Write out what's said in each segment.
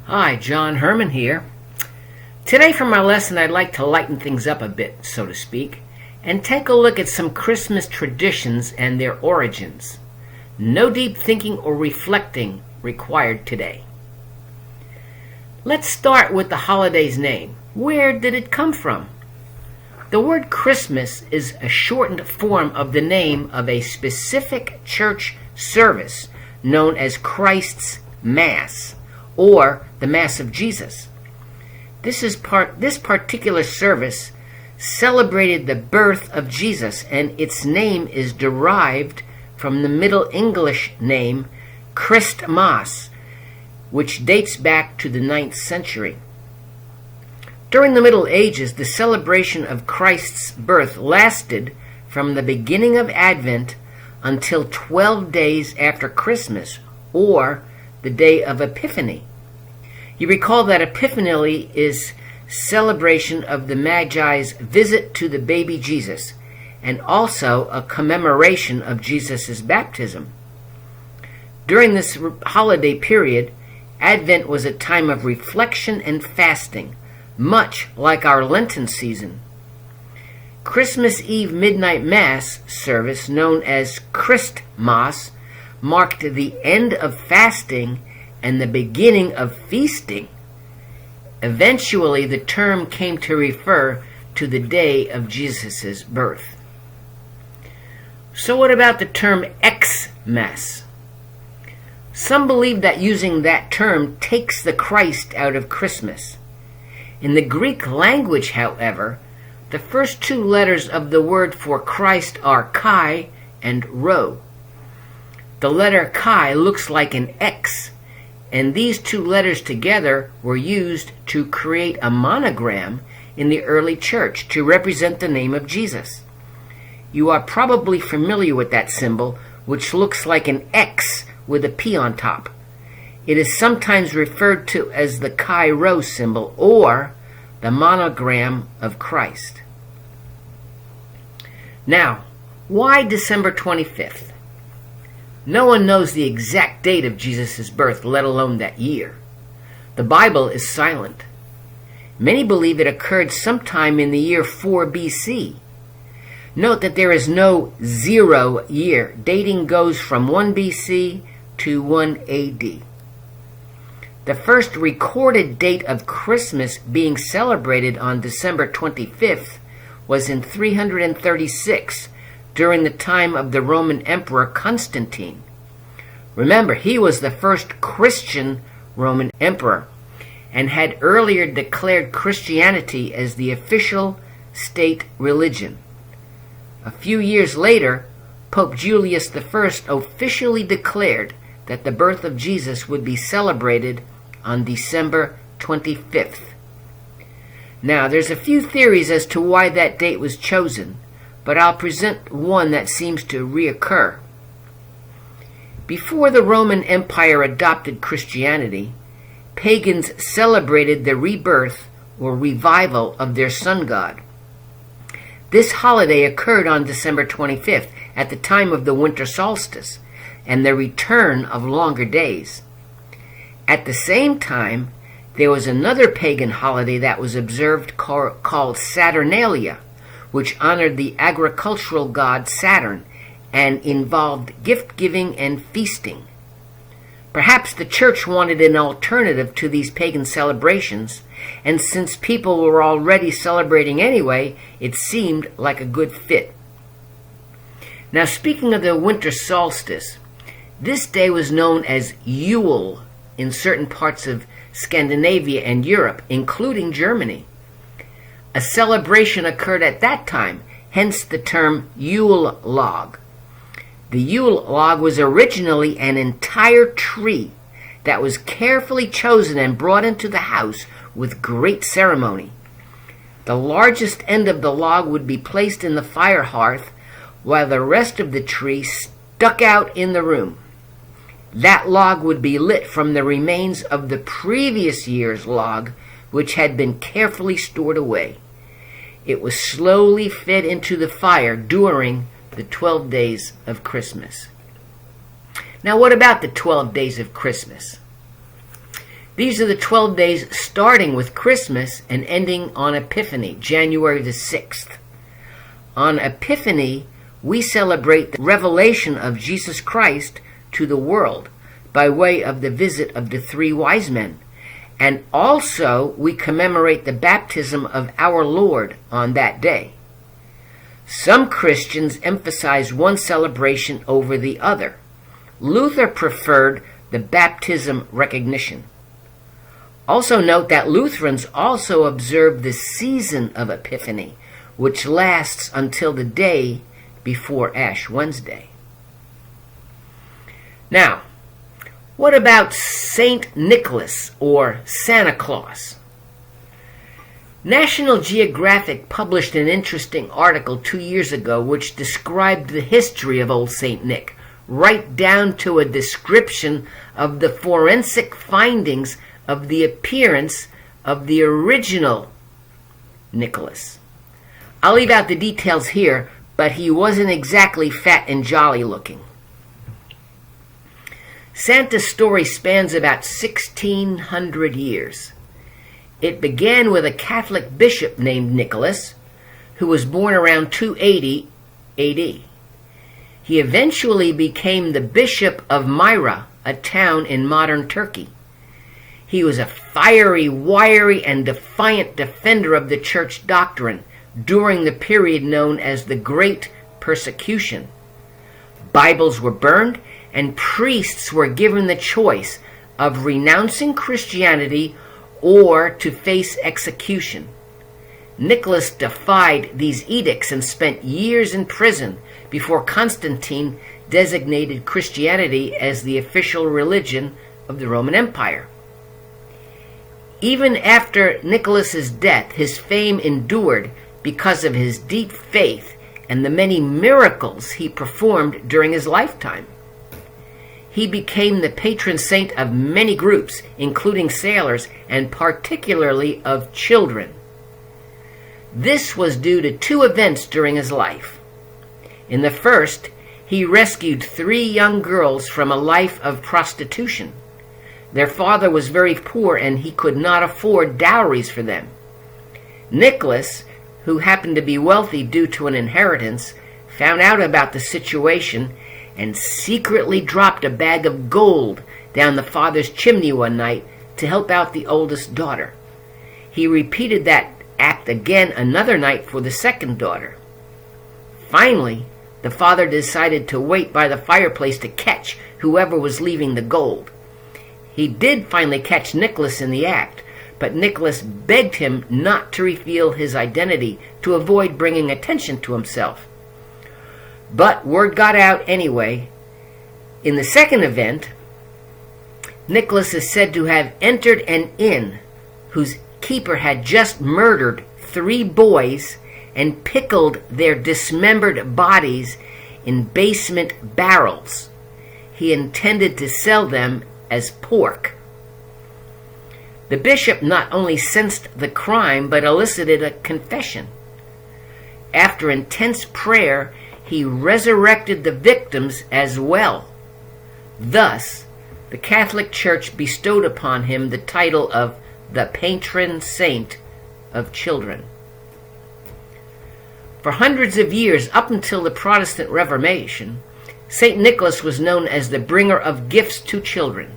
Hi, John Herman here. Today for my lesson I'd like to lighten things up a bit, so to speak, and take a look at some Christmas traditions and their origins. No deep thinking or reflecting required today. Let's start with the holiday's name. Where did it come from? The word Christmas is a shortened form of the name of a specific church service known as Christ's Mass, or the Mass of Jesus. This particular service celebrated the birth of Jesus, and its name is derived from the Middle English name Christemasse, which dates back to the 9th century. During the Middle Ages, the celebration of Christ's birth lasted from the beginning of Advent until 12 days after Christmas, or the day of Epiphany. You recall that Epiphany is celebration of the Magi's visit to the baby Jesus, and also a commemoration of Jesus' baptism. During this holiday period, Advent was a time of reflection and fasting, much like our Lenten season. Christmas Eve midnight Mass service, known as Christemasse, marked the end of fasting and the beginning of feasting. Eventually, the term came to refer to the day of Jesus' birth. So what about the term Xmas? Some believe that using that term takes the Christ out of Christmas. In the Greek language, however, the first two letters of the word for Christ are chi and rho. The letter chi looks like an X, and these two letters together were used to create a monogram in the early church to represent the name of Jesus. You are probably familiar with that symbol, which looks like an X with a P on top. It is sometimes referred to as the chi-rho symbol, or the monogram of Christ. Now, why December 25th? No one knows the exact date of Jesus' birth, let alone that year. The Bible is silent. Many believe it occurred sometime in the year 4 BC. Note that there is no 0 year. Dating goes from 1 BC to 1 AD. The first recorded date of Christmas being celebrated on December 25th was in 336, during the time of the Roman Emperor Constantine. Remember, he was the first Christian Roman emperor and had earlier declared Christianity as the official state religion. A few years later, Pope Julius I officially declared that the birth of Jesus would be celebrated on December 25th. Now, there's a few theories as to why that date was chosen, but I'll present one that seems to reoccur. Before the Roman Empire adopted Christianity, pagans celebrated the rebirth or revival of their sun god. This holiday occurred on December 25th, at the time of the winter solstice, and the return of longer days. At the same time, there was another pagan holiday that was observed called Saturnalia, which honored the agricultural god Saturn and involved gift-giving and feasting. Perhaps the church wanted an alternative to these pagan celebrations, and since people were already celebrating anyway, it seemed like a good fit. Now, speaking of the winter solstice, this day was known as Yule in certain parts of Scandinavia and Europe, including Germany. A celebration occurred at that time, hence the term Yule log. The Yule log was originally an entire tree that was carefully chosen and brought into the house with great ceremony. The largest end of the log would be placed in the fire hearth, while the rest of the tree stuck out in the room. That log would be lit from the remains of the previous year's log, which had been carefully stored away. It was slowly fed into the fire during the 12 days of Christmas. Now, what about the 12 days of Christmas? These are the 12 days starting with Christmas and ending on Epiphany, January the 6th. On Epiphany, we celebrate the revelation of Jesus Christ to the world by way of the visit of the three wise men. And also, we commemorate the baptism of our Lord on that day. Some Christians emphasize one celebration over the other. Luther preferred the baptism recognition. Also note that Lutherans also observe the season of Epiphany, which lasts until the day before Ash Wednesday. Now, what about Saint Nicholas or Santa Claus? National Geographic published an interesting article 2 years ago which described the history of old Saint Nick, right down to a description of the forensic findings of the appearance of the original Nicholas. I'll leave out the details here, but he wasn't exactly fat and jolly looking. Santa's story spans about 1,600 years. It began with a Catholic bishop named Nicholas, who was born around 280 AD. He eventually became the bishop of Myra, a town in modern Turkey. He was a fiery, wiry, and defiant defender of the church doctrine during the period known as the Great Persecution. Bibles were burned, and priests were given the choice of renouncing Christianity or to face execution. Nicholas defied these edicts and spent years in prison before Constantine designated Christianity as the official religion of the Roman Empire. Even after Nicholas's death, his fame endured because of his deep faith and the many miracles he performed during his lifetime. He became the patron saint of many groups, including sailors and particularly of children. This was due to two events during his life. In the first, he rescued 3 young girls from a life of prostitution. Their father was very poor and he could not afford dowries for them. Nicholas, who happened to be wealthy due to an inheritance, found out about the situation and secretly dropped a bag of gold down the father's chimney one night to help out the oldest daughter. He repeated that act again another night for the second daughter. Finally, the father decided to wait by the fireplace to catch whoever was leaving the gold. He did finally catch Nicholas in the act, but Nicholas begged him not to reveal his identity to avoid bringing attention to himself. But word got out anyway. In the second event, Nicholas is said to have entered an inn whose keeper had just murdered 3 boys and pickled their dismembered bodies in basement barrels. He intended to sell them as pork. The bishop not only sensed the crime, but elicited a confession. After intense prayer, he resurrected the victims as well. Thus, the Catholic Church bestowed upon him the title of the patron saint of children. For hundreds of years, up until the Protestant Reformation, St. Nicholas was known as the bringer of gifts to children.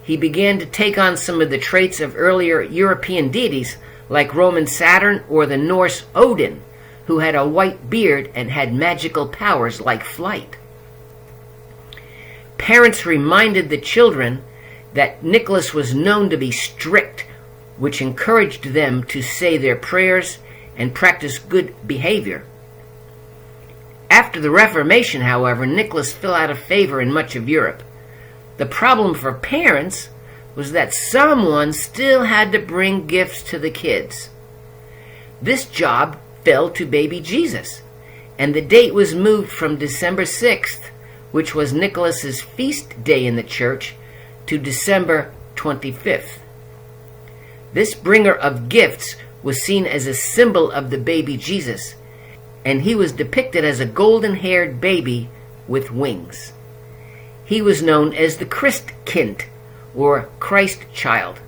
He began to take on some of the traits of earlier European deities like Roman Saturn or the Norse Odin, who had a white beard and had magical powers like flight. Parents reminded the children that Nicholas was known to be strict, which encouraged them to say their prayers and practice good behavior. After the Reformation, however, Nicholas fell out of favor in much of Europe. The problem for parents was that someone still had to bring gifts to the kids. This job fell to baby Jesus, and the date was moved from December 6th, which was Nicholas's feast day in the church, to December 25th. This bringer of gifts was seen as a symbol of the baby Jesus, and he was depicted as a golden-haired baby with wings. He was known as the Christkind, or Christ child.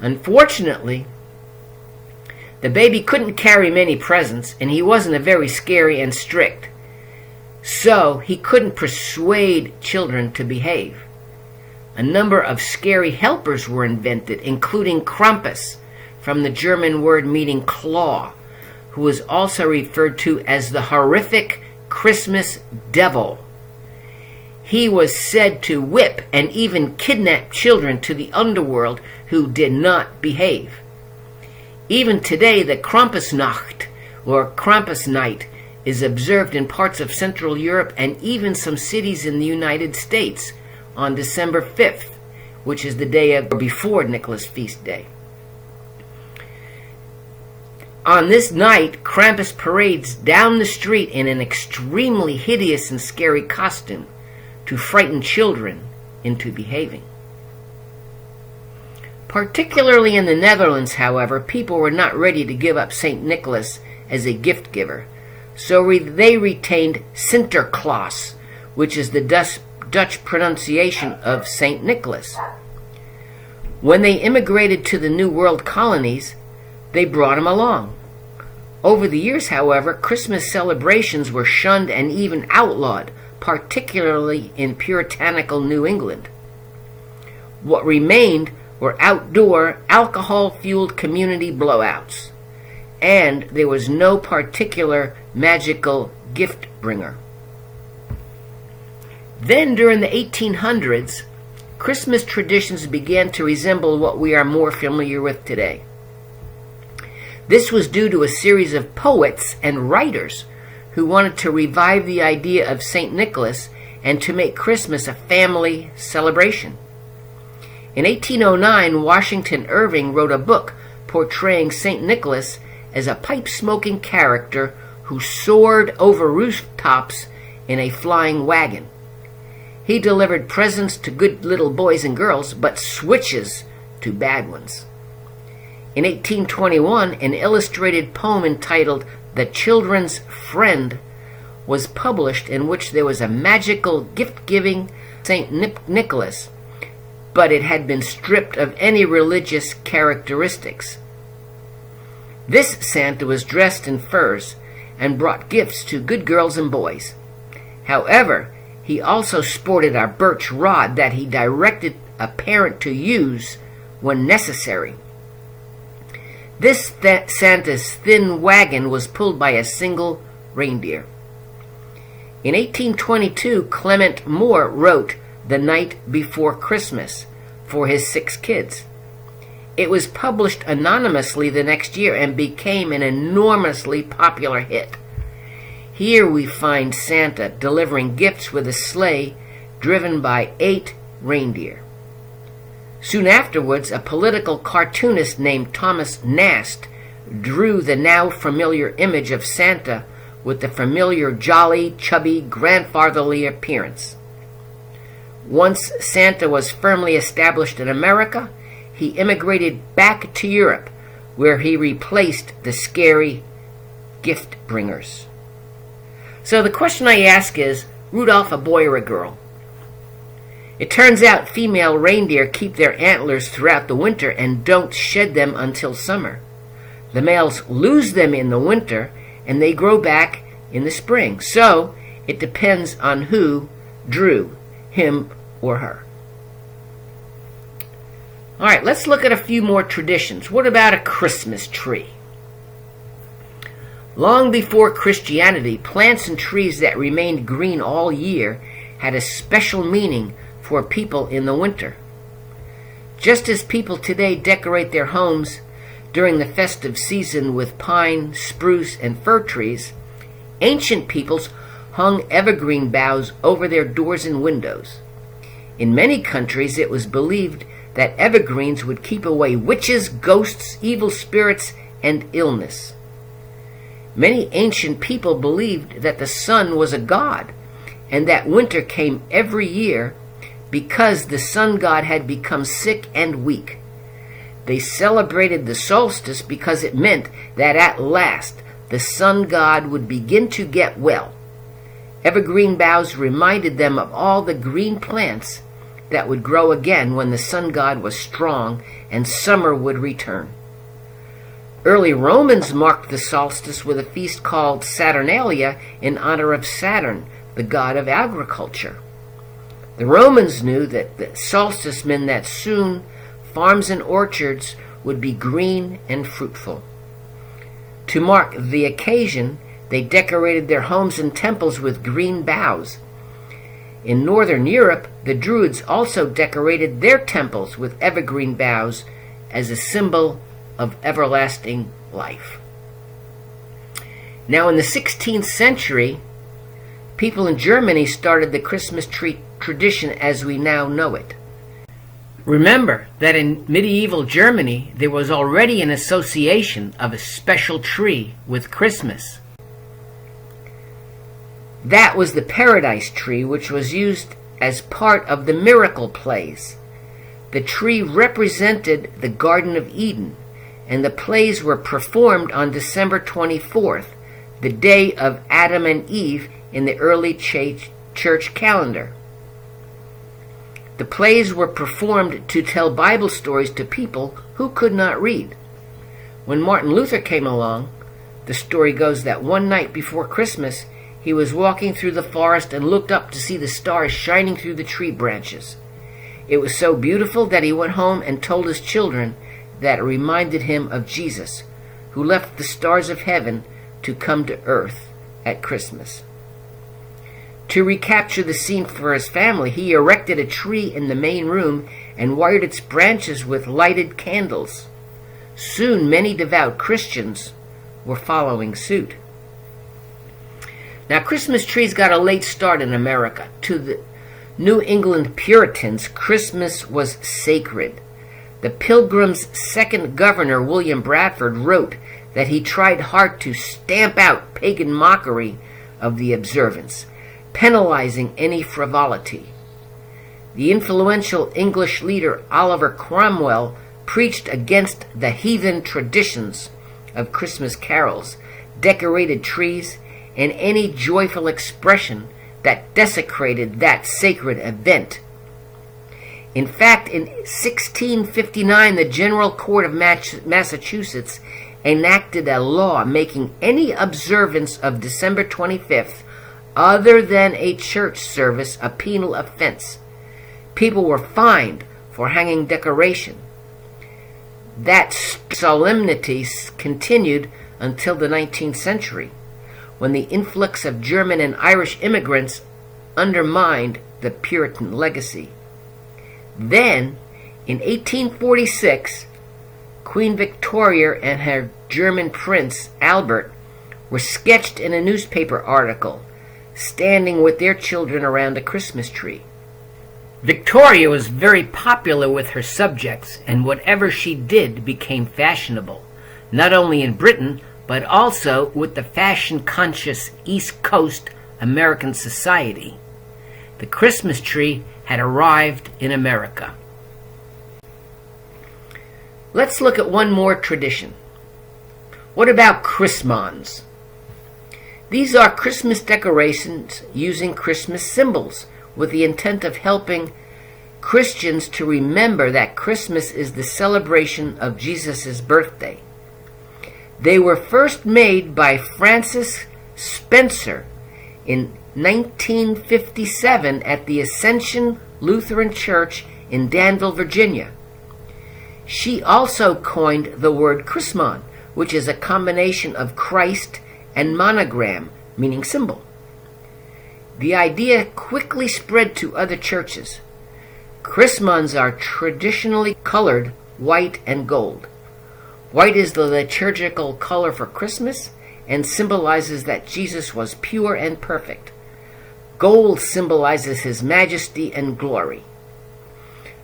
Unfortunately, the baby couldn't carry many presents, and he wasn't very scary and strict, so he couldn't persuade children to behave. A number of scary helpers were invented, including Krampus, from the German word meaning claw, who was also referred to as the horrific Christmas devil. He was said to whip and even kidnap children to the underworld who did not behave. Even today, the Krampusnacht, or Krampus night, is observed in parts of Central Europe and even some cities in the United States on December 5th, which is the day before Nicholas feast day. On this night, Krampus parades down the street in an extremely hideous and scary costume to frighten children into behaving. Particularly in the Netherlands, however, people were not ready to give up St. Nicholas as a gift giver, so they retained Sinterklaas, which is the Dutch pronunciation of St. Nicholas. When they immigrated to the New World colonies, they brought him along. Over the years, however, Christmas celebrations were shunned and even outlawed, particularly in puritanical New England. What remained were outdoor, alcohol-fueled community blowouts, and there was no particular magical gift bringer. Then, during the 1800s, Christmas traditions began to resemble what we are more familiar with today. This was due to a series of poets and writers who wanted to revive the idea of St. Nicholas and to make Christmas a family celebration. In 1809, Washington Irving wrote a book portraying St. Nicholas as a pipe-smoking character who soared over rooftops in a flying wagon. He delivered presents to good little boys and girls, but switches to bad ones. In 1821, an illustrated poem entitled The Children's Friend was published, in which there was a magical gift-giving St. Nicholas, but it had been stripped of any religious characteristics. This Santa was dressed in furs and brought gifts to good girls and boys. However, he also sported a birch rod that he directed a parent to use when necessary. This Santa's thin wagon was pulled by a single reindeer. In 1822, Clement Moore wrote The Night Before Christmas for his 6 kids. It was published anonymously the next year and became an enormously popular hit. Here we find Santa delivering gifts with a sleigh driven by 8 reindeer. Soon afterwards, a political cartoonist named Thomas Nast drew the now familiar image of Santa with the familiar jolly, chubby, grandfatherly appearance. Once Santa was firmly established in America, he immigrated back to Europe, where he replaced the scary gift bringers. So the question I ask is, Rudolph a boy or a girl? It turns out female reindeer keep their antlers throughout the winter and don't shed them until summer. The males lose them in the winter and they grow back in the spring. So it depends on who drew, him or her. All right, let's look at a few more traditions. What about a Christmas tree? Long before Christianity, plants and trees that remained green all year had a special meaning for people in the winter. Just as people today decorate their homes during the festive season with pine, spruce, and fir trees, ancient peoples hung evergreen boughs over their doors and windows. In many countries, it was believed that evergreens would keep away witches, ghosts, evil spirits, and illness. Many ancient people believed that the sun was a god and that winter came every year because the sun god had become sick and weak. They celebrated the solstice because it meant that at last the sun god would begin to get well. Evergreen boughs reminded them of all the green plants that would grow again when the sun god was strong and summer would return. Early Romans marked the solstice with a feast called Saturnalia in honor of Saturn, the god of agriculture. The Romans knew that the solstice meant that soon farms and orchards would be green and fruitful. To mark the occasion, they decorated their homes and temples with green boughs. In northern Europe, the Druids also decorated their temples with evergreen boughs as a symbol of everlasting life. Now, in the 16th century, people in Germany started the Christmas tree tradition as we now know it. Remember that in medieval Germany, there was already an association of a special tree with Christmas. That was the Paridise tree, which was used as part of the miracle plays. The tree represented the Garden of Eden, and the plays were performed on December 24th, the day of Adam and Eve in the early church calendar. The plays were performed to tell Bible stories to people who could not read. When Martin Luther came along, the story goes that one night before Christmas, he was walking through the forest and looked up to see the stars shining through the tree branches. It was so beautiful that he went home and told his children that it reminded him of Jesus, who left the stars of heaven to come to earth at Christmas. To recapture the scene for his family, he erected a tree in the main room and wired its branches with lighted candles. Soon, many devout Christians were following suit. Now, Christmas trees got a late start in America. To the New England Puritans, Christmas was sacred. The Pilgrims' second governor, William Bradford, wrote that he tried hard to stamp out pagan mockery of the observance, penalizing any frivolity. The influential English leader Oliver Cromwell preached against the heathen traditions of Christmas carols, decorated trees, and any joyful expression that desecrated that sacred event. In fact, in 1659, the General Court of Massachusetts enacted a law making any observance of December 25th other than a church service a penal offense. People were fined for hanging decoration. That solemnity continued until the 19th century, when the influx of German and Irish immigrants undermined the Puritan legacy. Then, in 1846, Queen Victoria and her German prince, Albert, were sketched in a newspaper article, standing with their children around a Christmas tree. Victoria was very popular with her subjects, and whatever she did became fashionable, not only in Britain, but also with the fashion-conscious East Coast American society. The Christmas tree had arrived in America. Let's look at one more tradition. What about Christmas? These are Christmas decorations using Christmas symbols with the intent of helping Christians to remember that Christmas is the celebration of Jesus' birthday. They were first made by Frances Spencer in 1957 at the Ascension Lutheran Church in Danville, Virginia. She also coined the word Christmas, which is a combination of Christ and monogram, meaning symbol. The idea quickly spread to other churches. Christmas are traditionally colored white and gold. White is the liturgical color for Christmas and symbolizes that Jesus was pure and perfect. Gold symbolizes his majesty and glory.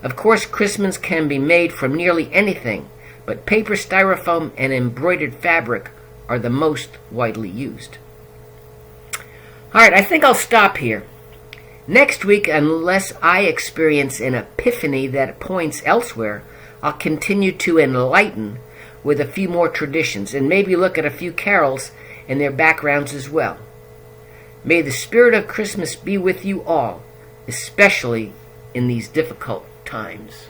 Of course, Christmas can be made from nearly anything, but paper, styrofoam, and embroidered fabric are the most widely used. All right, I think I'll stop here. Next week, unless I experience an epiphany that points elsewhere, I'll continue to enlighten with a few more traditions and maybe look at a few carols and their backgrounds as well. May the spirit of Christmas be with you all, especially in these difficult times.